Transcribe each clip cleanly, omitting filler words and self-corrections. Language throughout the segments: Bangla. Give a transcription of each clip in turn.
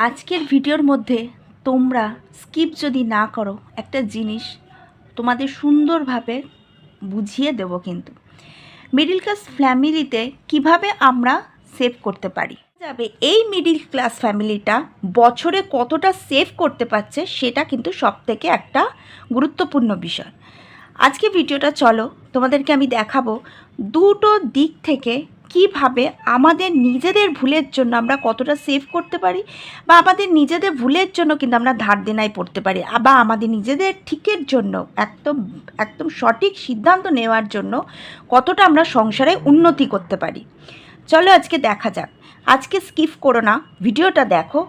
আজকের ভিডিওর মধ্যে তোমরা স্কিপ যদি না করো একটা জিনিস তোমাদের সুন্দরভাবে বুঝিয়ে দেব। কিন্তু মিডল ক্লাস ফ্যামিলিতে কিভাবে আমরা সেভ করতে পারি যাবে, এই মিডল ক্লাস ফ্যামিলিটা বছরে কতটা সেভ করতে পারছে সেটা কিন্তু সবথেকে একটা গুরুত্বপূর্ণ বিষয়। আজকে ভিডিওটা চলো তোমাদেরকে আমি দেখাবো দুটো দিক থেকে কিভাবে আমাদের নিজেদের ভুলের জন্য আমরা কতটা সেভ করতে পারি, বা আমাদের নিজেদের ভুলের জন্য কিন্তু আমরা ধার দেনায় পড়তে পারি, বা আমাদের নিজেদের ঠিকের জন্য একদম একদম সঠিক সিদ্ধান্ত নেওয়ার জন্য কতটা আমরা সংসারে উন্নতি করতে পারি। চলো আজকে দেখা যাক। আজকে স্কিপ করো না, ভিডিওটা দেখো।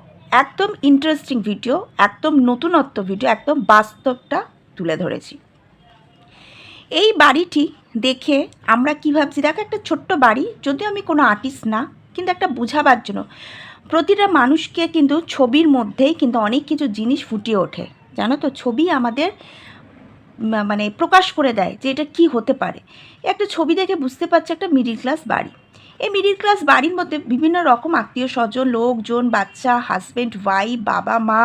একদম ইন্টারেস্টিং ভিডিও, একদম নতুনত্ব ভিডিও, একদম বাস্তবটা তুলে ধরেছি। এই বাড়িটি দেখে আমরা কী ভাবছি, দেখো একটা ছোট্ট বাড়ি, যদিও আমি কোনো আর্টিস্ট না, কিন্তু একটা বোঝাবার জন্য প্রতিটা মানুষকে কিন্তু ছবির মধ্যেই কিন্তু অনেক কিছু জিনিস ফুটিয়ে ওঠে। জানো তো, ছবি আমাদের মানে প্রকাশ করে দেয় যে এটা কি হতে পারে। একটা ছবি দেখে বুঝতে পারছে একটা মিডিল ক্লাস বাড়ি। এই মিডিল ক্লাস বাড়ির মধ্যে বিভিন্ন রকম আত্মীয় স্বজন, লোকজন, বাচ্চা, হাজব্যান্ড, ওয়াইফ, বাবা মা,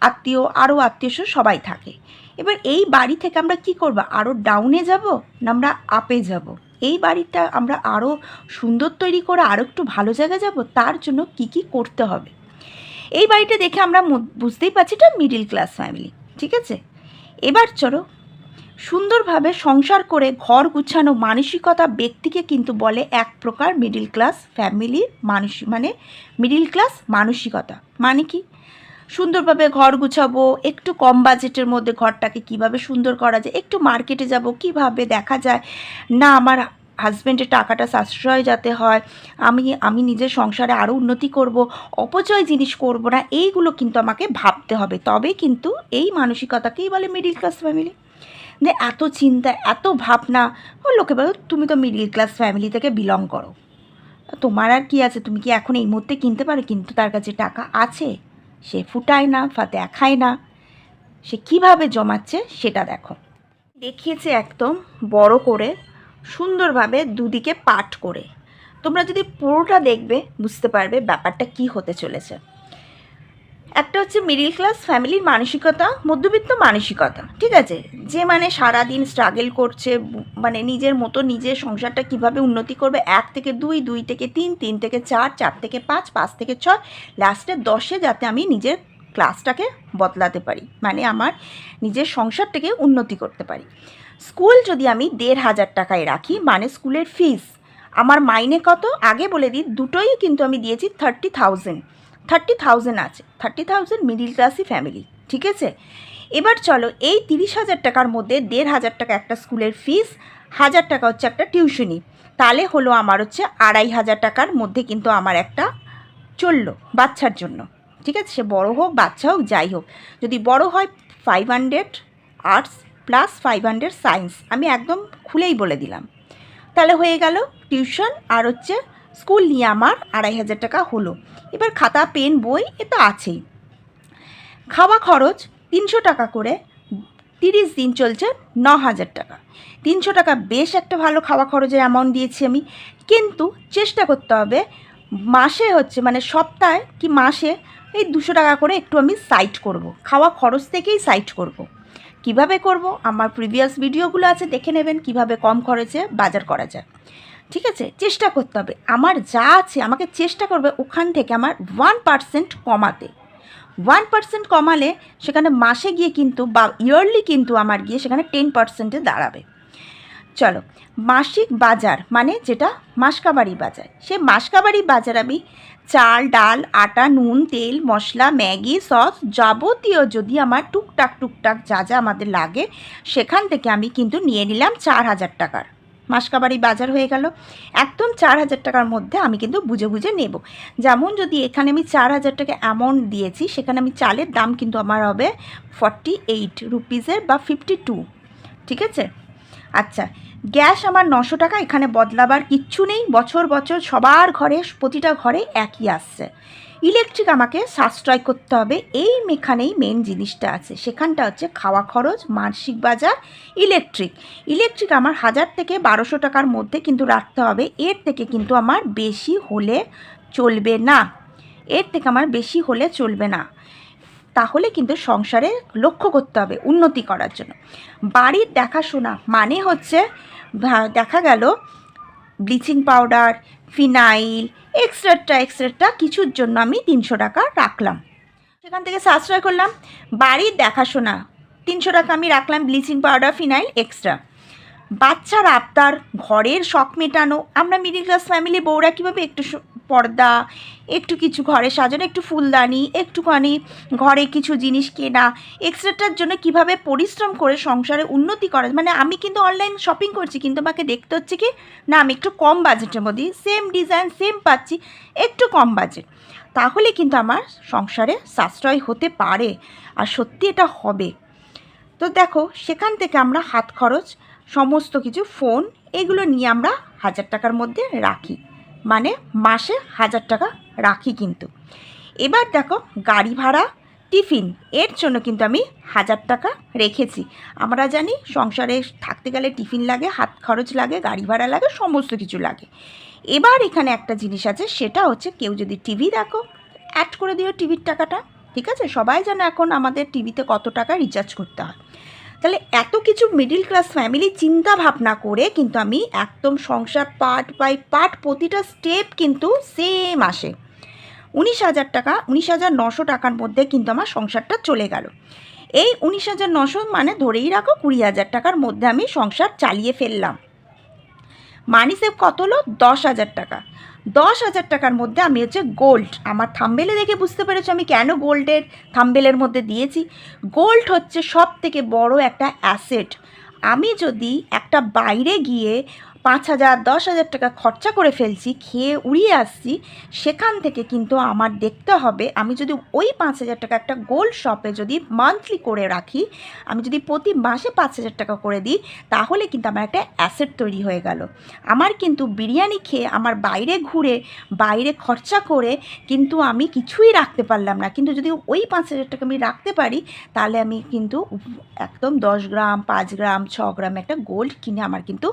আত্মীয়, আরও আত্মীয় সবাই থাকে। এবার এই বাড়ি থেকে আমরা কি করব, আরও ডাউনে যাব না আমরা আপে যাব? এই বাড়িটা আমরা আরও সুন্দর তৈরি করে আরও একটু ভালো জায়গায় যাব, তার জন্য কি কি করতে হবে। এই বাড়িটা দেখে আমরা বুঝতেই পারছি এটা মিডিল ক্লাস ফ্যামিলি, ঠিক আছে। এবার চলো, সুন্দরভাবে সংসার করে ঘর গুছানো মানসিকতা ব্যক্তিকে কিন্তু বলে এক প্রকার মিডিল ক্লাস ফ্যামিলির মানে মিডিল ক্লাস মানসিকতা। মানে কি, সুন্দরভাবে ঘর গুছাবো, একটু কম বাজেটের মধ্যে ঘরটাকে কিভাবে সুন্দর করা যায়, একটু মার্কেটে যাব, কিভাবে দেখা যায় না আমার হাজব্যান্ডের টাকাটা সাশ্রয় যাতে হয়, আমি নিজের সংসারে আরও উন্নতি করব, অপচয় জিনিস করব না, এইগুলো কিন্তু আমাকে ভাবতে হবে। তবে কিন্তু এই মানসিকতাকেই বলে মিডিল ক্লাস ফ্যামিলি। যে এত চিন্তা, এত ভাবনা, ও লোকে বলো তুমি তো মিডিল ক্লাস ফ্যামিলি থেকে বিলং করো, তোমার আর কি আছে, তুমি কি এখন এই মুহূর্তে কিনতে পারো? কিন্তু তার কাছে টাকা আছে, সে ফুটায় না, দেখায় না, সে কিভাবে জমাচ্ছে সেটা দেখো। দেখিয়েছে একদম বড় করে, সুন্দরভাবে দুদিকে পাঠ করে। তোমরা যদি পুরোটা দেখবে বুঝতে পারবে ব্যাপারটা কি হতে চলেছে। একটা হচ্ছে মিডিল ক্লাস ফ্যামিলির মানসিকতা, মধ্যবিত্ত মানসিকতা, ঠিক আছে, যে মানে সারাদিন স্ট্রাগল করছে, মানে নিজের মতো নিজের সংসারটা কিভাবে উন্নতি করবে, 1 থেকে 2, 2 থেকে 3, 3 থেকে 4, 4 থেকে 5, 5 থেকে 6, লাস্টে 10-এ যাতে আমি নিজের ক্লাসটাকে বদলাতে পারি, মানে আমার নিজের সংসারটাকে উন্নতি করতে পারি। স্কুল যদি আমি 1,500 টাকায় রাখি, মানে স্কুলের ফিস আমার মাইনে কত, আগে বলে দিই, দুটোই কিন্তু আমি দিয়েছি 30,000 আছে। 30,000 মিডিল ক্লাসি ফ্যামিলি, ঠিক আছে। এবার চলো, এই 30,000 টাকার মধ্যে 1,500 টাকা একটা স্কুলের ফিস, 1,000 টাকা হচ্ছে একটা টিউশনি, তাহলে হলো আমার হচ্ছে 2,500 টাকার মধ্যে কিন্তু আমার একটা চললো বাচ্চার জন্য, ঠিক আছে। সে বড়ো হোক বাচ্চা হোক যাই হোক, যদি বড় হয় 500 আর্টস প্লাস 500 সায়েন্স, আমি একদম খুলেই বলে দিলাম, তাহলে হয়ে গেল টিউশন আর হচ্ছে স্কুল নিয়ে আমার 2,500 টাকা হলো। এবার খাতা পেন বই এ তো আছেই। খাওয়া খরচ 300 টাকা করে, 30 দিন চলছে 9,000 টাকা। 300 টাকা বেশ একটা ভালো খাওয়া খরচের অ্যামাউন্ট দিয়েছি আমি, কিন্তু চেষ্টা করতে হবে মাসে হচ্ছে মানে সপ্তাহে কি মাসে এই 200 টাকা করে একটু আমি সাইড করব, খাওয়া খরচ থেকেই সাইড করব। কিভাবে করব, আমার প্রিভিয়াস ভিডিওগুলো আছে, দেখে নেবেন কিভাবে কম খরচে বাজার করা যায়, ঠিক আছে। চেষ্টা করতে হবে আমার যা আছে, আমাকে চেষ্টা করবে ওখান থেকে আমার 1% কমাতে। 1% কমালে সেখানে মাসে গিয়ে কিন্তু বা ইয়ারলি কিন্তু আমার গিয়ে সেখানে 10%-এ দাঁড়াবে। চলো, মাসিক বাজার মানে যেটা মাসকাবারি বাজার, সে মাসকাবারি বাজার আমি চাল, ডাল, আটা, নুন, তেল, মশলা, ম্যাগি, সস, যাবতীয় যদি আমার টুকটাক যা যা আমাদের লাগে, সেখান থেকে আমি কিন্তু নিয়ে নিলাম 4,000 টাকার মাসকাবারি বাজার হয়ে গেল। একদম 4,000 টাকার মধ্যে আমি কিন্তু বুঝে বুঝে নেব। যেমন যদি এখানে আমি 4,000 টাকা অ্যামাউন্ট দিয়েছি, সেখানে আমি চালের দাম কিন্তু আমার হবে 48 রুপিসের বা 52, ঠিক আছে। আচ্ছা, গ্যাস আমার 900 টাকা, এখানে বদলাবার কিচ্ছু নেই, বছর বছর সবার ঘরে প্রতিটা ঘরে একই আসছে। ইলেকট্রিক আমাকে সাশ্রয় করতে হবে, এখানেই মেন জিনিসটা আছে, সেখানটা হচ্ছে খাওয়া খরচ, মাসিক বাজার, ইলেকট্রিক আমার 1,000 থেকে 1,200 টাকার মধ্যে কিন্তু রাখতে হবে, এর থেকে কিন্তু আমার বেশি হলে চলবে না। এর থেকে আমার বেশি হলে চলবে না। তাহলে কিন্তু সংসারে লক্ষ্য করতে হবে উন্নতি করার জন্য। বাড়ির দেখাশোনা মানে হচ্ছে দেখা গেল ব্লিচিং পাউডার, ফিনাইল, এক্সট্রা কিছুর জন্য আমি 300 টাকা রাখলাম, সেখান থেকে সাশ্রয় করলাম। বাড়ির দেখাশোনা 300 টাকা আমি রাখলাম, ব্লিচিং পাউডার, ফিনাইল এক্সট্রা। বাচ্চার আবদার, ঘরের শখ মেটানো, আমরা মিডিল ক্লাস ফ্যামিলি বউরা কীভাবে একটু পর্দা, একটু কিছু ঘরে সাজানো, একটু ফুলদানি, একটুখানি ঘরে কিছু জিনিস কেনা, এক্সট্রাটার জন্য কিভাবে পরিশ্রম করে সংসারে উন্নতি করা। মানে আমি কিন্তু অনলাইন শপিং করছি, কিন্তু আমাকে দেখতে হচ্ছে কি না আমি একটু কম বাজেটের মধ্যে সেম ডিজাইন সেম পাচ্ছি, একটু কম বাজেট, তাহলে কিন্তু আমার সংসারে সাশ্রয় হতে পারে, আর সত্যি এটা হবে। তো দেখো সেখান থেকে আমরা হাত খরচ সমস্ত কিছু, ফোন, এগুলো নিয়ে আমরা 1000 টাকার মধ্যে রাখি, মানে মাসে 1000 টাকা রাখি। কিন্তু এবার দেখো গাড়ি ভাড়া, টিফিন, এর জন্য কিন্তু আমি 1000 টাকা রেখেছি। আমরা জানি সংসারে থাকতে গেলে টিফিন লাগে, হাত খরচ লাগে, গাড়ি ভাড়া লাগে, সমস্ত কিছু লাগে। এবার এখানে একটা জিনিস আছে, সেটা হচ্ছে কেউ যদি টিভি দেখো, অ্যাড করে দিও টিভির টাকাটা, ঠিক আছে? সবাই জানো এখন আমাদের টিভিতে কত টাকা রিচার্জ করতে হয়। তাহলে এত কিছু মিডিল ক্লাস ফ্যামিলি চিন্তা ভাবনা করে কিন্তু আমি একদম সংসার পার্ট বাই পার্ট প্রতিটা স্টেপ কিন্তু সেম আসে। 19,000 টাকা, 19,900 টাকার মধ্যে কিন্তু আমার সংসারটা চলে গেল। এই 19,900 মানে ধরেই রাখো 20,000 টাকার মধ্যে আমি সংসার চালিয়ে ফেললাম। মানি সেভ কত হলো? 10,000 টাকা। 10,000 টাকার মধ্যে আমি হচ্ছে গোল্ড, আমার থাম্বেলে দেখে বুঝতে পেরেছো আমি কেন গোল্ডের থাম্বেলের মধ্যে দিয়েছি। গোল্ড হচ্ছে সব থেকে বড় একটা অ্যাসেট। আমি যদি একটা বাইরে গিয়ে 5,000 10,000 টাকা খরচা করে ফেলছি, খেয়ে উড়িয়ে আসছি, সেখান থেকে কিন্তু আমার দেখতে হবে আমি যদি ওই 5,000 টাকা একটা গোল্ড শপে যদি মান্থলি করে রাখি, আমি যদি প্রতি মাসে 5,000 টাকা করে দিই, তাহলে কিন্তু আমার একটা অ্যাসেট তৈরি হয়ে গেল। আমার কিন্তু বিরিয়ানি খেয়ে, আমার বাইরে ঘুরে, বাইরে খরচা করে কিন্তু আমি কিছুই রাখতে পারলাম না। কিন্তু যদি ওই 5,000 টাকা আমি রাখতে পারি, তাহলে আমি কিন্তু একদম 10 গ্রাম 5 গ্রাম 6 গ্রাম একটা গোল্ড কিনে আমার কিন্তু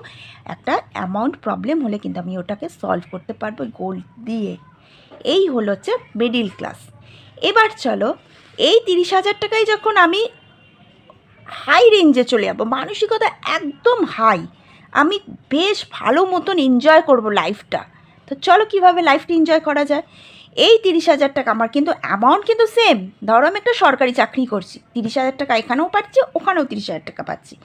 একটা অ্যামাউন্ট প্রবলেম হলে কিন্তু আমি ওটাকে সলভ করতে পারবো গোল্ড দিয়ে। এই হলো হচ্ছে মিডিল ক্লাস। এবার চলো এই 30,000 টাকায় যখন আমি হাই রেঞ্জে চলে যাবো, মানসিকতা একদম হাই, আমি বেশ ভালো মতন এনজয় করব লাইফটা। তো চলো কীভাবে লাইফটা এনজয় করা যায়। এই 30,000 টাকা আমার কিন্তু অ্যামাউন্ট কিন্তু সেম। ধরো আমি একটা সরকারি চাকরি করছি, 30,000 টাকা এখানেও পাচ্ছি, ওখানেও 30,000 টাকা পাচ্ছি।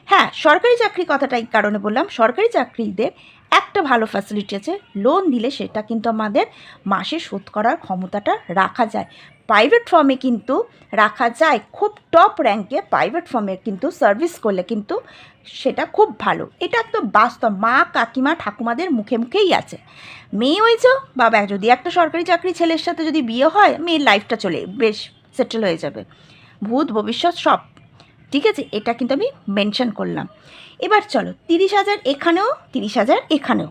হ্যাঁ, সরকারি চাকরি কথাটা এই কারণে বললাম, সরকারি চাকরিদের একটা ভালো ফ্যাসিলিটি আছে, লোন দিলে সেটা কিন্তু আমাদের মাসে শোধ করার ক্ষমতাটা রাখা যায়। প্রাইভেট ফার্মে কিন্তু রাখা যায়, খুব টপ র্যাঙ্কে প্রাইভেট ফার্মে কিন্তু সার্ভিস করলে কিন্তু সেটা খুব ভালো। এটা একদম বাস্তব, মা কাকিমা ঠাকুমাদের মুখে মুখেই আছে। মেয়ে হয়েছে বাবা, যদি একটা সরকারি চাকরি ছেলের সাথে যদি বিয়ে হয়, মেয়ের লাইফটা চলে বেশ সেটেল হয়ে যাবে, ভূত ভবিষ্যৎ সব ঠিক আছে। এটা কিন্তু আমি মেনশন করলাম। এবার চলো 30,000 এখানেও, 30,000 এখানেও।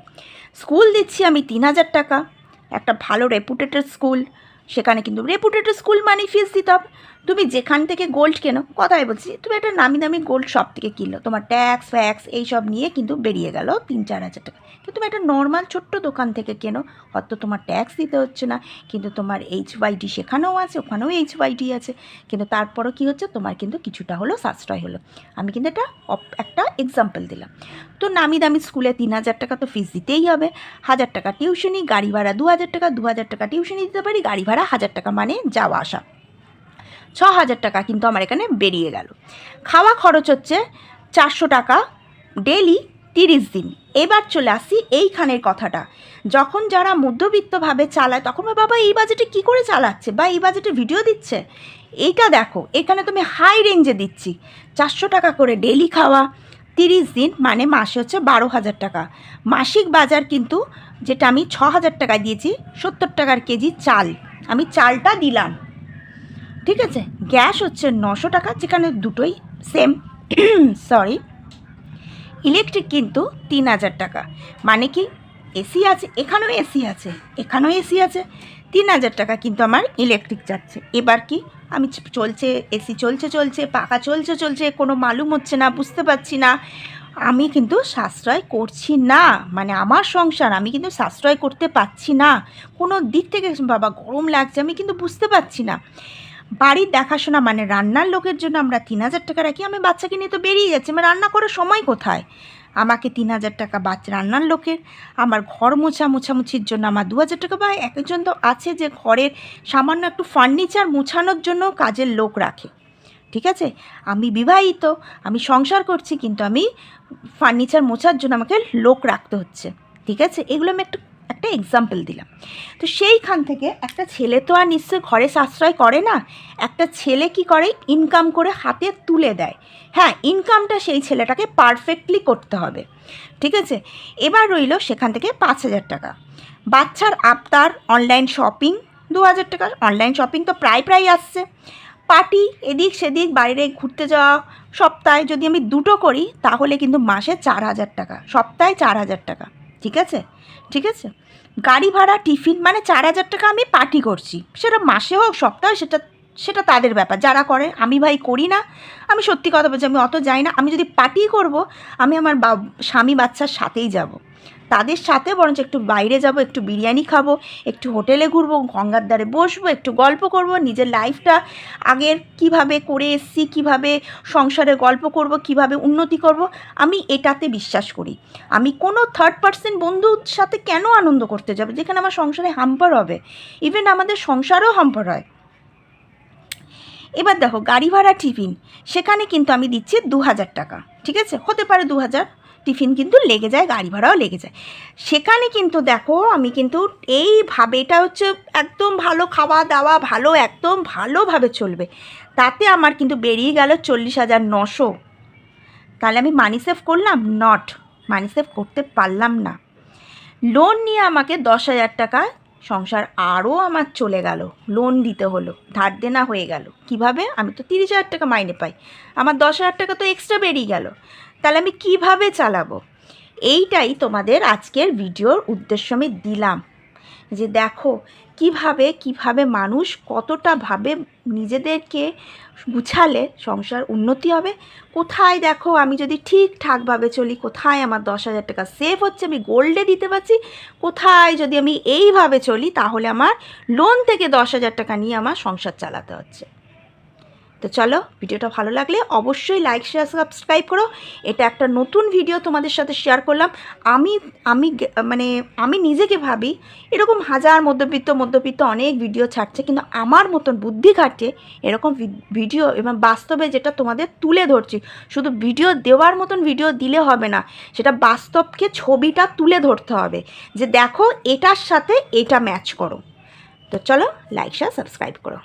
স্কুল দিচ্ছি আমি 3,000 টাকা, একটা ভালো রেপুটেটেড স্কুল, সেখানে কিন্তু রেপুটেটেড স্কুল মানে ফিস দিতে হবে। তুমি যেখান থেকে গোল্ড কেনো, কথাই বলছি, তুমি একটা নামি দামি গোল্ড শপ থেকে কিনলো, তোমার ট্যাক্স ফ্যাক্স এইসব নিয়ে কিন্তু বেরিয়ে গেল 3-4 হাজার টাকা। কিন্তু তুমি একটা নর্মাল ছোট্ট দোকান থেকে কেনো, হয়তো তোমার ট্যাক্স দিতে হচ্ছে না, কিন্তু তোমার HYD সেখানেও আছে, ওখানেও HYD আছে, কিন্তু তারপরও কী হচ্ছে, তোমার কিন্তু কিছুটা হলো সাশ্রয় হলো। আমি কিন্তু একটা এক্সাম্পল দিলাম। তো নামি দামি স্কুলে 3,000 টাকা তো ফিস দিতেই হবে, 1,000 টাকা টিউশনি, গাড়ি ভাড়া 2,000 টাকা, 2,000 টাকা টিউশনি দিতে পারি, গাড়ি ভাড়া 1,000 টাকা, মানে যাওয়া আসা 6,000 টাকা কিন্তু আমার এখানে বেরিয়ে গেল। খাওয়া খরচ হচ্ছে 400 টাকা ডেলি 30 দিন। এবার চলে আসি এইখানের কথাটা, যখন যারা মধ্যবিত্তভাবে চালায় তখন বাবা এই বাজেটে কী করে চালাচ্ছে বা এই বাজেটে ভিডিও দিচ্ছে, এইটা দেখো এখানে তুমি হাই রেঞ্জে দিচ্ছি 400 টাকা করে ডেলি খাওয়া, 30 দিন মানে মাসে হচ্ছে 12,000 টাকা। মাসিক বাজার কিন্তু যেটা আমি 6,000 টাকায় দিয়েছি, 70 টাকার কেজি চাল, আমি চালটা দিলাম, ঠিক আছে। গ্যাস হচ্ছে 900 টাকা, যেখানে দুটোই সেম সরি। ইলেকট্রিক কিন্তু 3,000 টাকা, মানে কি এসি আছে, এখানেও এসি আছে, এখানেও এসি আছে, 3,000 টাকা কিন্তু আমার ইলেকট্রিক যাচ্ছে। এবার কি আমি চলছে, এসি চলছে, পাখা চলছে, কোনো মালুম হচ্ছে না, বুঝতে পারছি না, আমি কিন্তু সাশ্রয় করছি না, মানে আমার সংসার আমি কিন্তু সাশ্রয় করতে পারছি না কোনো দিক থেকে। বাবা গরম লাগছে, আমি কিন্তু বুঝতে পারছি না। বাড়ির দেখাশোনা মানে রান্নার লোকের জন্য আমরা 3,000 টাকা রাখি, আমি বাচ্চাকে নিয়ে তো বেরিয়ে যাচ্ছি, আমার রান্না করার সময় কোথায়? আমাকে 3,000 টাকা বাচ্চা রান্নার লোকের, আমার ঘর মোছামুছির জন্য আমার 2,000 টাকা, বা একজন তো আছে যে ঘরের সামান্য একটু ফার্নিচার মোছানোর জন্য কাজের লোক রাখে। ঠিক আছে, আমি বিবাহিত, আমি সংসার করছি, কিন্তু আমি ফার্নিচার মোছার জন্য আমাকে লোক রাখতে হচ্ছে। ঠিক আছে, এগুলো আমি একটা এক্সাম্পল দিলাম। তো সেইখান থেকে একটা ছেলে তো আর নিশ্চয়ই ঘরে সাশ্রয় করে না। একটা ছেলে কি করে, ইনকাম করে হাতে তুলে দেয়। হ্যাঁ, ইনকামটা সেই ছেলেটাকে পারফেক্টলি করতে হবে। ঠিক আছে, এবার রইল সেখান থেকে 5,000 টাকা। বাচ্চার আবদার, অনলাইন শপিং 2,000 টাকা। অনলাইন শপিং তো প্রায় আসছে। পার্টি, এদিক সেদিক বাইরে ঘুরতে যাওয়া, সপ্তাহে যদি আমি 2টো করি তাহলে কিন্তু মাসে 4,000 টাকা, সপ্তাহে 4,000 টাকা। ঠিক আছে, ঠিক আছে। গাড়ি ভাড়া, টিফিন, মানে 4,000 টাকা আমি পার্টি করছি, সেটা মাসে হোক সপ্তাহে, সেটা তাদের ব্যাপার যারা করে। আমি ভাই করি না, আমি সত্যি কথা বলছি, আমি অত যাই না। আমি যদি পার্টি করব, আমি আমার স্বামী বাচ্চার সাথেই যাব, তাদের সাথে বরঞ্চ একটু বাইরে যাব, একটু বিরিয়ানি খাবো, একটু হোটেলে ঘুরবো, গঙ্গার ধারে বসবো, একটু গল্প করব, নিজের লাইফটা আগের কিভাবে করে এসছি, কিভাবে সংসারে গল্প করব, কিভাবে উন্নতি করব, আমি এটাতে বিশ্বাস করি। আমি কোনো থার্ড পার্সন বন্ধুর সাথে কেন আনন্দ করতে যাব যেখানে আমার সংসারে হাম্পার হবে? ইভেন আমাদের সংসারও হাম্পার হয়। এবার দেখো, গাড়ি ভাড়া, টিফিন, সেখানে কিন্তু আমি দিচ্ছি 2,000 টাকা। ঠিক আছে, হতে পারে 2,000, টিফিন কিন্তু লেগে যায়, গাড়ি ভাড়াও লেগে যায়। সেখানে কিন্তু দেখো আমি কিন্তু এইভাবে, এটা হচ্ছে একদম ভালো খাওয়া দাওয়া, ভালো একদম ভালোভাবে চলবে, তাতে আমার কিন্তু বেরিয়ে গেল 40,900। তাহলে আমি মানি সেভ করলাম? নট, মানি সেভ করতে পারলাম না। লোন নিয়ে আমাকে 10,000 টাকা সংসার আরও আমার চলে গেল, লোন দিতে হলো, ধার দেনা হয়ে গেল। কিভাবে? আমি তো 30,000 টাকা মাইনে পাই, আমার 10,000 টাকা তো এক্সট্রা বেরিয়ে গেল। তাহলে আমি কিভাবে চালাবো? এইটাই তোমাদের আজকের ভিডিওর উদ্দেশ্য আমি দিলাম, যে দেখো কিভাবে মানুষ কতটা ভাবে নিজেদেরকে গুছালে সংসার উন্নতি হবে। কোথায় দেখো, আমি যদি ঠিকঠাকভাবে চলি, কোথায় আমার 10,000 টাকা সেভ হচ্ছে, আমি গোল্ডে দিতে পারছি। কোথায় যদি আমি এইভাবে চলি, তাহলে আমার লোন থেকে 10,000 টাকা নিয়ে আমার সংসার চালাতে হচ্ছে। তো চলো, ভিডিওটা ভালো লাগলে অবশ্যই লাইক, শেয়ার, সাবস্ক্রাইব করো। এটা একটা নতুন ভিডিও তোমাদের সাথে শেয়ার করলাম। আমি আমি নিজেকে ভাবি, এরকম হাজার মধ্যবিত্ত অনেক ভিডিও ছাড়ছে, কিন্তু আমার মতন বুদ্ধি খাটিয়ে এরকম ভিডিও এবং বাস্তবে যেটা তোমাদের তুলে ধরছি, শুধু ভিডিও দেওয়ার মতন ভিডিও দিলে হবে না, সেটা বাস্তবকে ছবিটা তুলে ধরতে হবে, যে দেখো এটার সাথে এটা ম্যাচ করো। তো চলো, লাইক, শেয়ার, সাবস্ক্রাইব করো।